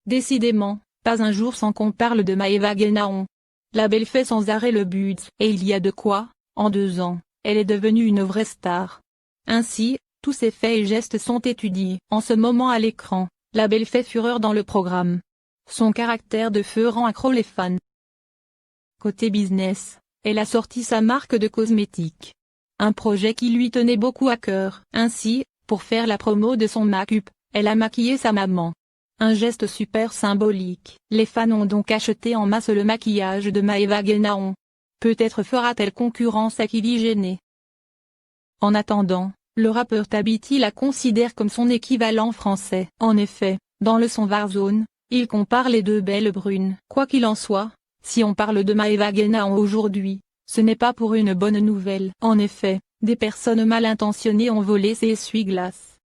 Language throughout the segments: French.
Décidément, pas un jour sans qu'on parle de Maëva Guénaon. La belle fait sans arrêt le buzz, et il y a de quoi, en 2 ans, elle est devenue une vraie star. Ainsi, tous ses faits et gestes sont étudiés. En ce moment à l'écran, la belle fait fureur dans le programme. Son caractère de feu rend accro les fans. Côté business, elle a sorti sa marque de cosmétiques. Un projet qui lui tenait beaucoup à cœur. Ainsi, pour faire la promo de son make-up, elle a maquillé sa maman. Un geste super symbolique. Les fans ont donc acheté en masse le maquillage de Maëva Guénaon. Peut-être fera-t-elle concurrence à Kylie Jenner. En attendant, le rappeur Tabiti la considère comme son équivalent français. En effet, dans le son Warzone, il compare les deux belles brunes. Quoi qu'il en soit, si on parle de Maëva Guénaon aujourd'hui, ce n'est pas pour une bonne nouvelle. En effet, des personnes mal intentionnées ont volé ses essuie-glaces.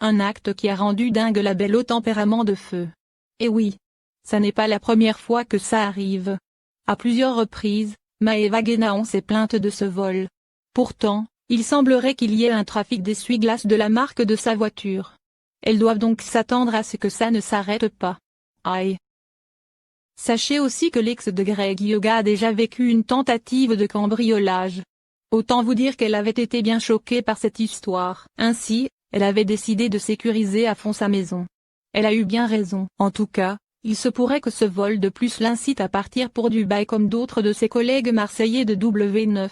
Un acte qui a rendu dingue la belle au tempérament de feu. Et oui, ça n'est pas la première fois que ça arrive. À plusieurs reprises, Maëva Guénaon s'est plainte de ce vol. Pourtant, il semblerait qu'il y ait un trafic d'essuie-glaces de la marque de sa voiture. Elles doivent donc s'attendre à ce que ça ne s'arrête pas. Aïe. Sachez aussi que l'ex de Greg Yoga a déjà vécu une tentative de cambriolage. Autant vous dire qu'elle avait été bien choquée par cette histoire. Ainsi, elle avait décidé de sécuriser à fond sa maison. Elle a eu bien raison. En tout cas, il se pourrait que ce vol de plus l'incite à partir pour Dubaï comme d'autres de ses collègues marseillais de W9.